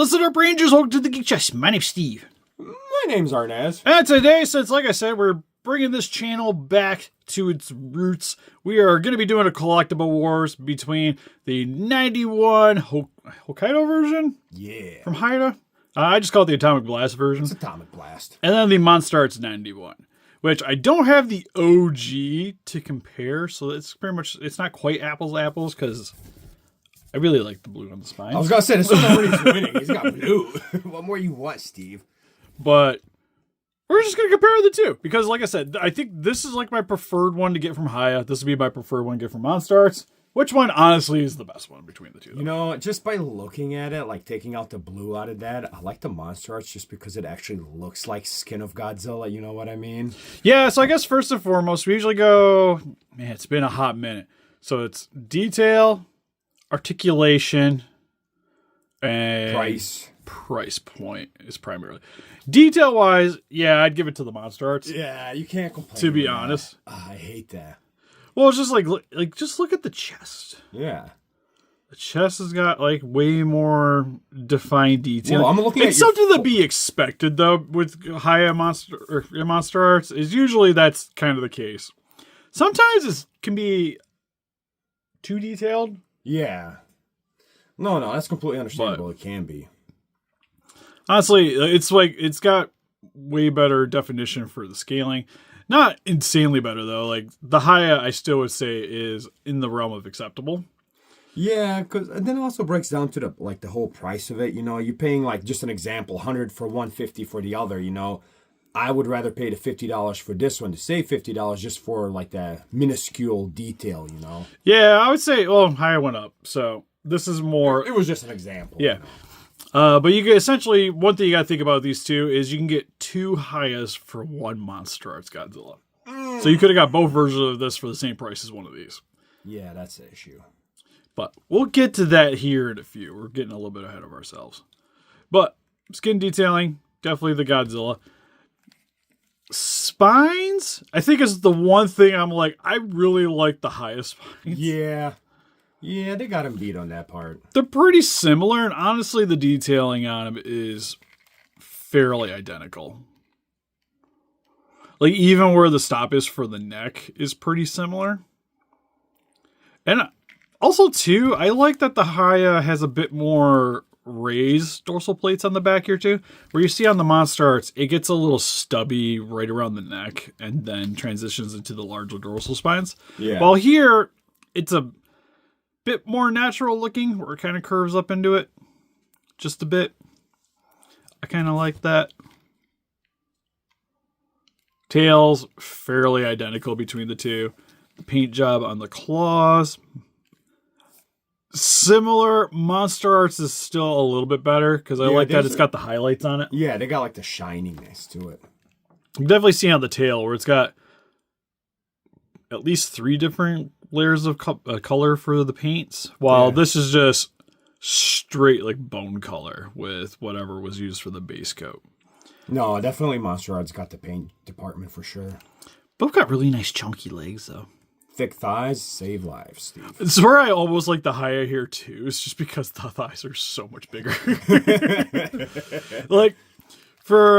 Listen up, Rangers. Welcome to the Geek Chest. My name's Steve. My name's Arnes. And today, since like I said, we're bringing this channel back to its roots, we are going to be doing a collectible wars between the 91 Hokkaido version. Yeah. From Hiya. I just call it the Atomic Blast version. It's Atomic Blast. And then the Monsterarts 91. Which I don't have the OG to compare, so it's pretty much, it's not quite apples to apples, because I really like the blue on the spine. I was going to say, there's no more he's winning. He's got blue. What more you want, Steve? But we're just going to compare the two, because like I said, I think this is like my preferred one to get from Hiya. This would be my preferred one to get from Monsterarts. Which one, honestly, is the best one between the two? Though? You know, just by looking at it, like taking out the blue out of that, I like the Monsterarts just because it actually looks like skin of Godzilla. You know what I mean? Yeah, so I guess first and foremost, we usually go, man, it's been a hot minute. So it's detail, articulation, and price point is primarily. Detail-wise, yeah, I'd give it to the Monsterarts. Yeah, you can't complain. To be honest. I hate that. Well, it's just like just look at the chest. Yeah. The chest has got like way more defined detail. Well, I'm looking it's something to be expected though with Hiya Monsterarts. Is usually that's kind of the case. Sometimes it can be too detailed. Yeah. No, that's completely understandable. But it can be. Honestly, it's like it's got way better definition for the scaling. Not insanely better, though. Like, the Hiya, I still would say, is in the realm of acceptable. Yeah, because then it also breaks down to the whole price of it. You know, you're paying, like, just an example, 100 for one, 50 for the other, you know. I would rather pay the $50 for this one to save $50 just for, like, that minuscule detail, you know. Yeah, I would say, well, Hiya went up, so this is more... It was just an example. Yeah. You know? But you can essentially, one thing you got to think about these two is you can get two Hiyas for one Monsterarts Godzilla. So you could have got both versions of this for the same price as one of these. Yeah, that's the issue. But we'll get to that here in a few. We're getting a little bit ahead of ourselves. But skin detailing, definitely the Godzilla. Spines, I think is the one thing I'm like, I really like the Hiya spines. Yeah. Yeah, they got him beat on that part. They're pretty similar, and honestly, the detailing on them is fairly identical. Like, even where the stop is for the neck is pretty similar. And also, too, I like that the Hiya has a bit more raised dorsal plates on the back here, too. Where you see on the Monsterarts, it gets a little stubby right around the neck, and then transitions into the larger dorsal spines. Yeah. While here, it's a bit more natural looking, where it kind of curves up into it just a bit. I kind of like that. Tails, fairly identical between the two. The paint job on the claws, similar. Monsterarts is still a little bit better, because I like that it's got the highlights on it. Yeah, they got like the shininess to it. You can definitely see on the tail where it's got at least 3 different layers of color for the paints, while this is just straight like bone color with whatever was used for the base coat. No, definitely Monsterarts got the paint department for sure. Both got really nice chunky legs though. Thick thighs save lives, Steve. It's where I almost like the Hiya here too. It's just because the thighs are so much bigger. Like for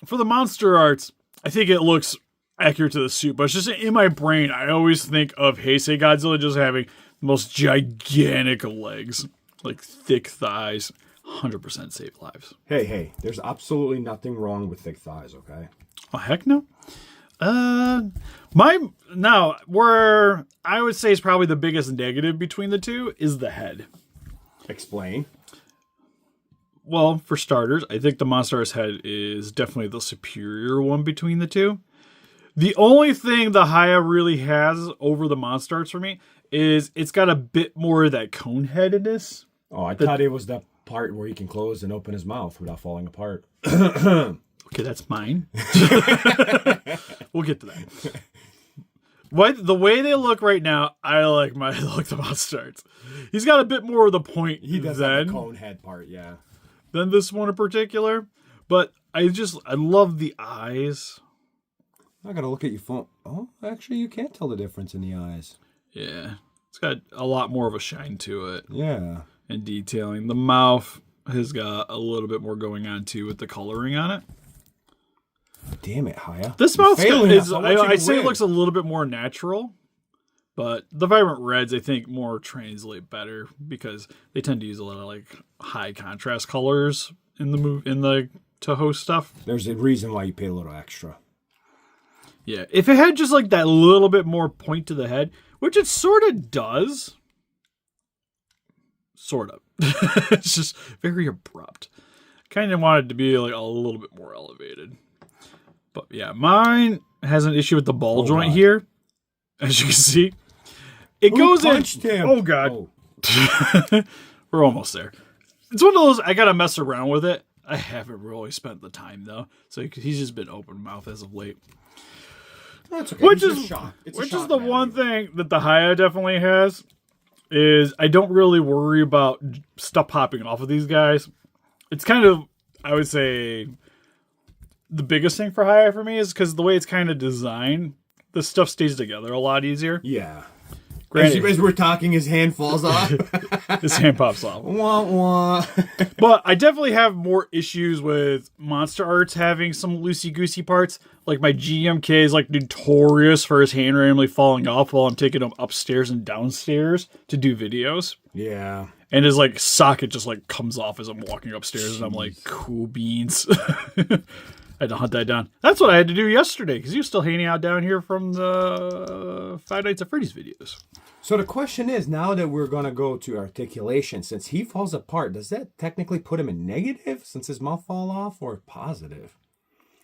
the Monsterarts, I think it looks accurate to the suit, but it's just in my brain, I always think of Heisei Godzilla just having the most gigantic legs, like thick thighs, 100% save lives. Hey, there's absolutely nothing wrong with thick thighs, okay? Oh, heck no. Where I would say is probably the biggest negative between the two is the head. Explain. Well, for starters, I think the Monsterarts head is definitely the superior one between the two. The only thing the Hiya really has over the Monsterarts for me is it's got a bit more of that cone headedness. Oh, I thought it was that part where he can close and open his mouth without falling apart. Okay, that's mine. We'll get to that. The way they look right now, I like the Monsterarts. He's got a bit more of the point. He does have the cone head part, yeah. Than this one in particular. But I love the eyes. I gotta look at your phone. Oh, actually, you can't tell the difference in the eyes. Yeah. It's got a lot more of a shine to it. Yeah. and detailing. The mouth has got a little bit more going on too with the coloring on it. Damn it, Hiya. This mouth is, I'd say win. it looks a little bit more natural, but the vibrant reds I think more translate better because they tend to use a lot of like high contrast colors in the Toho stuff. There's a reason why you pay a little extra. Yeah, if it had just like that little bit more point to the head, which it sort of does. Sort of. It's just very abrupt. Kind of wanted to be like a little bit more elevated. But yeah, mine has an issue with the ball joint here. As you can see. It goes in. Him? Oh, God. Oh. We're almost there. It's one of those, I got to mess around with it. I haven't really spent the time, though. So he's just been open mouth as of late. That's okay. Which is the one thing that the Hiya definitely has. Is I don't really worry about stuff popping off of these guys. It's kind of, I would say, the biggest thing for Hiya for me is because the way it's kind of designed, the stuff stays together a lot easier. Yeah. Granted, as we're talking, his hand falls off. his hand pops off. Wah, wah. But I definitely have more issues with Monsterarts having some loosey-goosey parts. Like my GMK is like notorious for his hand randomly falling off while I'm taking him upstairs and downstairs to do videos. Yeah. And his like socket just like comes off as I'm walking upstairs. And I'm like, cool beans. I had to hunt that down. That's what I had to do yesterday because he was still hanging out down here from the Five Nights at Freddy's videos. So the question is, now that we're going to go to articulation, since he falls apart, does that technically put him in negative since his mouth fall off, or positive?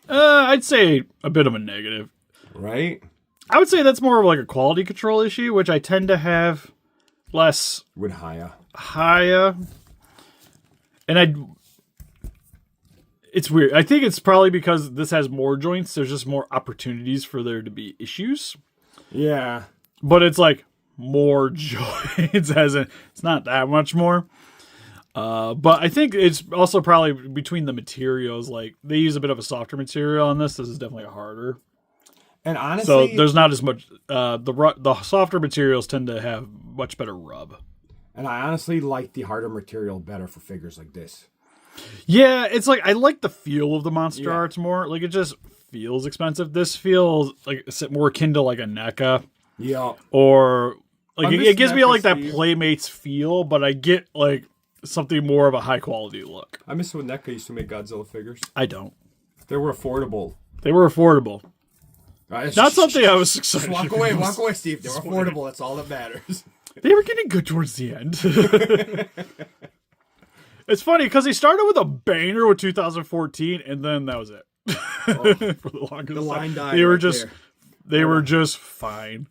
I'd say a bit of a negative. Right? I would say that's more of like a quality control issue, which I tend to have less with Hiya. And it's weird. I think it's probably because this has more joints. There's just more opportunities for there to be issues. Yeah. But it's like more joints, as in it's not that much more. But I think it's also probably between the materials. Like they use a bit of a softer material on this. This is definitely a harder. And honestly, so there's not as much. The softer materials tend to have much better rub. And I honestly like the harder material better for figures like this. Yeah, it's like I like the feel of the Monsterarts more. Like it just feels expensive. This feels like more akin to like a NECA. Yeah. Or like it gives me like that Steve. Playmates feel, but I get like something more of a high quality look. I miss when NECA used to make Godzilla figures. I don't. They were affordable. Not something I was excited. Walk away, Steve. They were affordable. That's all that matters. They were getting good towards the end. It's funny because they started with a banger with 2014, and then that was it. For the longest The line time. died. They were just fine.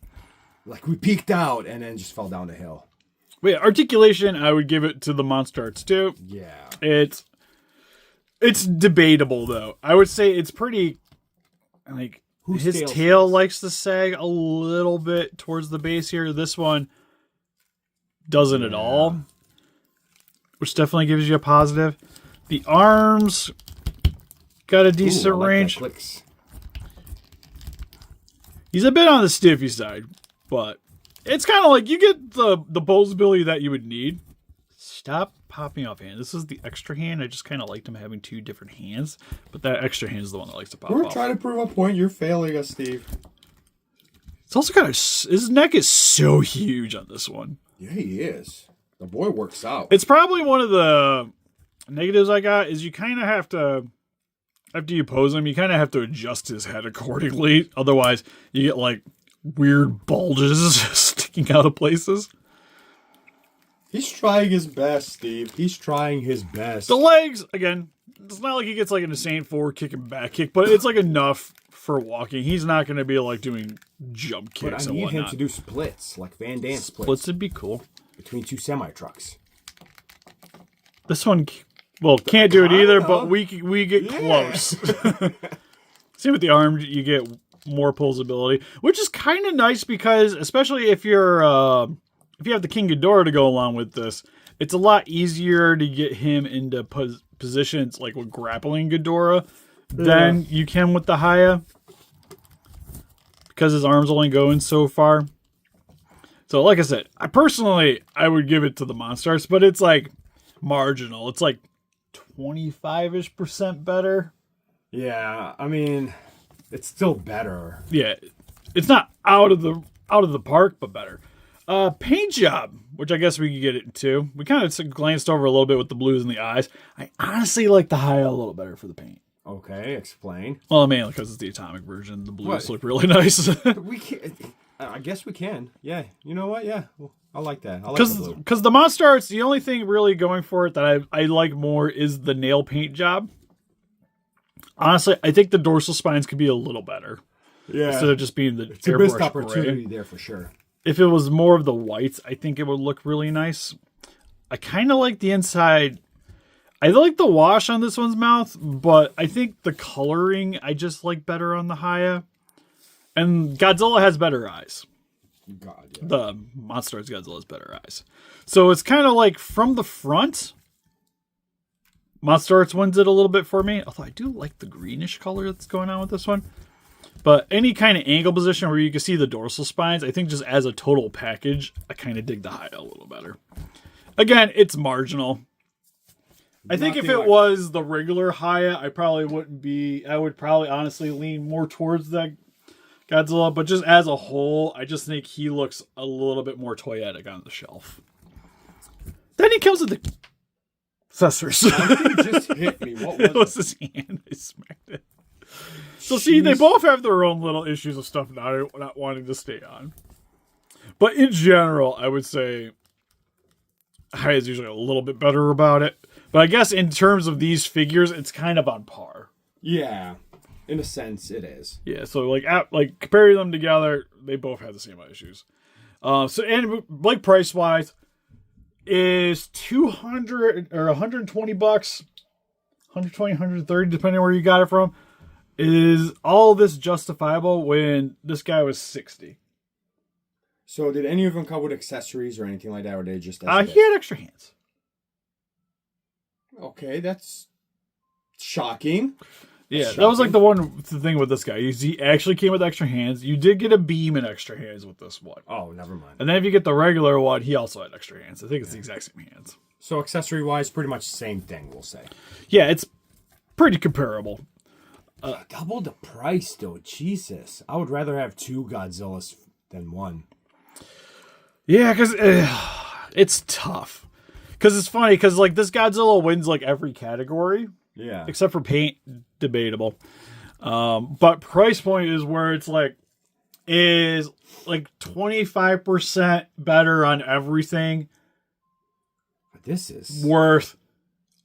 Like we peaked out and then just fell down the hill. Wait, articulation, I would give it to the Monsterarts too. Yeah. It's debatable though. I would say it's pretty like his tail likes to sag a little bit towards the base here. This one doesn't at all, which definitely gives you a positive. The arms got a decent range. He's a bit on the stiffy side, but it's kind of like you get the posability that you would need. Stop popping off hand. This is the extra hand. I just kind of liked him having two different hands, but that extra hand is the one that likes to pop off. We're trying to prove a point. You're failing us, Steve. It's also kind of his neck is so huge on this one. Yeah, he is. The boy works out. It's probably one of the negatives I got is you kind of have to, after you pose him, you kind of have to adjust his head accordingly. Otherwise, you get like weird bulges sticking out of places. He's trying his best, Steve. He's trying his best. The legs, again, it's not like he gets like an insane forward kick and back kick, but it's like enough for walking. He's not going to be like doing jump kicks and whatnot. But I need him to do splits, like Van Damme splits. Splits would be cool. Between two semi-trucks. This one, well, can't do it either, but we get close. See, with the arm, you get more pulsability, which is kind of nice because, especially if you're if you have the King Ghidorah to go along with this, it's a lot easier to get him into positions like with grappling Ghidorah than you can with the Hiya, because his arm's only going so far. So like I said, I would give it to the Monstars, but it's like marginal. It's like 25-ish% better. Yeah, I mean, it's still better. Yeah, it's not out of the park, but better. Paint job, which I guess we could get into. We kind of glanced over a little bit with the blues in the eyes. I honestly like the Hiya a little better for the paint. Okay, explain. Well, mainly because it's the atomic version. The blues look really nice. We can. I guess we can. Yeah. You know what? Yeah. Well, I like that. I like the blue. Because the Monsterarts, the only thing really going for it that I like more is the nail paint job. Honestly, I think the dorsal spines could be a little better. Yeah. Instead of just being the it's a missed opportunity there for sure. If it was more of the whites, I think it would look really nice. I kind of like the inside. I like the wash on this one's mouth, but I think the coloring I just like better on the Hiya. And Godzilla has better eyes. God, yeah. The Monsterarts Godzilla has better eyes. So it's kind of like from the front, Monsterarts wins it a little bit for me. Although I do like the greenish color that's going on with this one. But any kind of angle position where you can see the dorsal spines, I think just as a total package, I kind of dig the Hiya a little better. Again, it's marginal. I think if it was the regular Hiya, I would probably honestly lean more towards that Godzilla. But just as a whole, I just think he looks a little bit more toyetic on the shelf. Then he comes with the accessories. Something just hit me. What was it? Was his hand. I smacked it. So see, they both have their own little issues of stuff not wanting to stay on. But in general, I would say Hiya is usually a little bit better about it. But I guess in terms of these figures, it's kind of on par. Yeah, in a sense, it is. Yeah, so like comparing them together, they both have the same issues. And like price wise, is $200 or $120, 120, 130, depending on where you got it from. Is all this justifiable when this guy was 60? So did any of them come with accessories or anything like that, or they just? He had extra hands. Okay, that's shocking. Yeah, that was like the thing with this guy. He actually came with extra hands. You did get a beam and extra hands with this one. Oh, never mind. And then if you get the regular one, he also had extra hands. I think it's the exact same hands. So accessory-wise, pretty much the same thing, we'll say. Yeah, it's pretty comparable. Double the price, though. Jesus. I would rather have two Godzillas than one. Yeah, because it's tough. Because it's funny, because like this Godzilla wins like every category. Yeah. Except for paint, debatable. But price point is where it's like, is like 25% better on everything. This is worth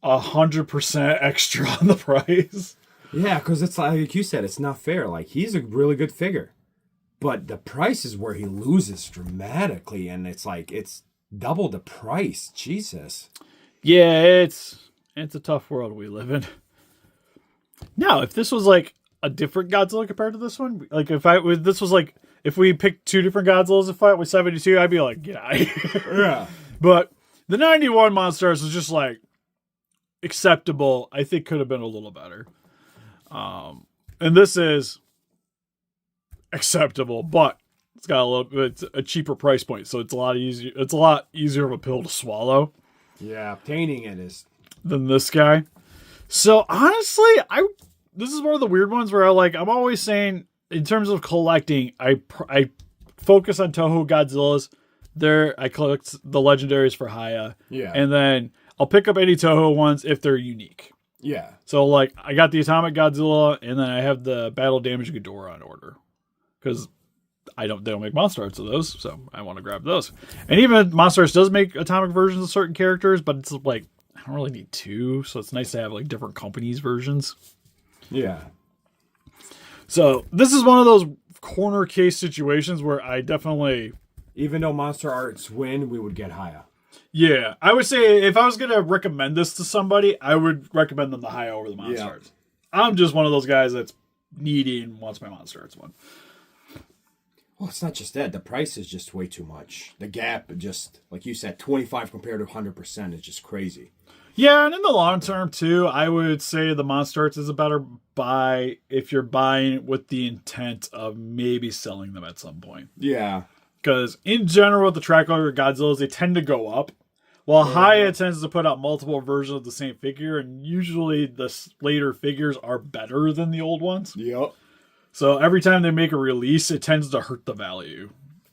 100% extra on the price. Yeah, because it's like you said, it's not fair. Like, he's a really good figure. But the price is where he loses dramatically. And it's like, it's double the price. Jesus. Yeah, it's a tough world we live in. Now, if this was like a different Godzilla compared to this one, like if we picked two different Godzillas to fight with 72, I'd be like, yeah. Yeah. But the 91 Monstars was just like acceptable. I think could have been a little better. And this is acceptable, but it's got it's a cheaper price point, so it's a lot easier. It's a lot easier of a pill to swallow. Yeah, painting it is than this guy. So honestly, this is one of the weird ones where I'm always saying in terms of collecting, I focus on Toho Godzillas. I collect the legendaries for Hiya. Yeah, and then I'll pick up any Toho ones if they're unique. Yeah. So, like, I got the Atomic Godzilla, and then I have the Battle Damage Ghidorah on order. Because they don't make Monsterarts of those, so I want to grab those. And even Monsterarts does make Atomic versions of certain characters, but it's like, I don't really need two, so it's nice to have, like, different companies' versions. Yeah. So, this is one of those corner case situations where I definitely... Even though Monsterarts win, we would get Hiya. Yeah, I would say if I was going to recommend this to somebody, I would recommend them the Hiya over the Monsterarts. Yeah. I'm just one of those guys that's needy and wants my Monsterarts one. Well, it's not just that. The price is just way too much. The gap, just, like you said, 25 compared to 100% is just crazy. Yeah, and in the long term, too, I would say the Monsterarts is a better buy if you're buying with the intent of maybe selling them at some point. Yeah. Because in general, with the track logger Godzillas, they tend to go up. While Hiya tends to put out multiple versions of the same figure, and usually the later figures are better than the old ones. Yep. So every time they make a release, it tends to hurt the value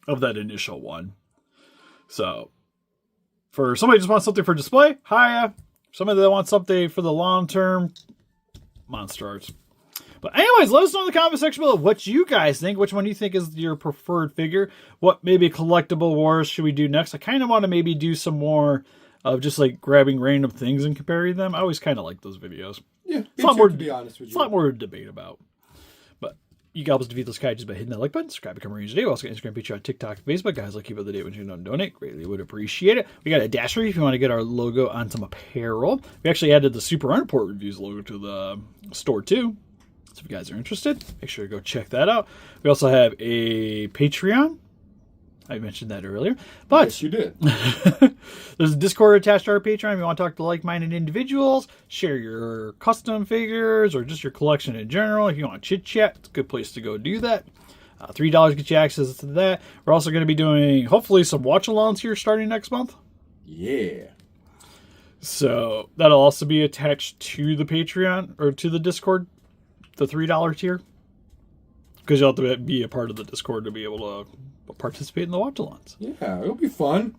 of that initial one. So for somebody who just wants something for display, Hiya. Somebody that wants something for the long term, Monsterarts. But anyways, let us know in the comment section below what you guys think. Which one do you think is your preferred figure? What maybe collectible wars should we do next? I kind of want to maybe do some more of just like grabbing random things and comparing them. I always kind of like those videos. Yeah, it's a lot more, to be honest with you. It's a lot more to debate about. But you can help us defeat those guys just by hitting that like button, subscribe, become a ranger today. We also got Instagram, Patreon, TikTok, Facebook. Guys, like keep up to date when you don't donate. Greatly would appreciate it. We got a dashery if you want to get our logo on some apparel. We actually added the Super Unreport Reviews logo to the store too. So if you guys are interested, make sure to go check that out. We also have a Patreon. I mentioned that earlier. But yes, you did. There's a Discord attached to our Patreon. If you want to talk to like-minded individuals, share your custom figures, or just your collection in general. If you want to chit-chat, it's a good place to go do that. $3 gets you access to that. We're also going to be doing, hopefully, some watch-alongs here starting next month. Yeah. So that'll also be attached to the Patreon, or to the Discord. The $3 tier, because you'll have to be a part of the Discord to be able to participate in the watch-alongs. Yeah, it'll be fun.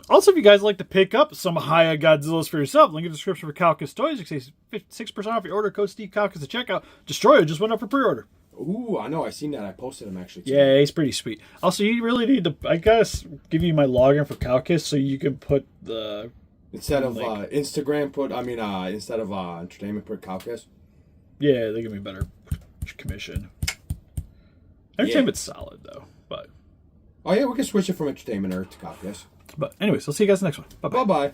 Also, if you guys like to pick up some Hiya Godzillas for yourself, link in the description for Calcus Toys. You can save 6% off your order. Code Steve Calcus at checkout. Destroyer just went up for pre-order. Ooh, I know. I seen that. I posted him actually. Yeah, he's pretty sweet. Also, you really need to, I guess, give you my login for Calcus so you can put the instead of Instagram, instead of entertainment, put Calcus. Yeah, they give me better commission. Entertainment's solid, though. But oh, yeah, we can switch it from entertainment or to Calcus. But anyways, I'll see you guys next one. Bye-bye. Bye-bye.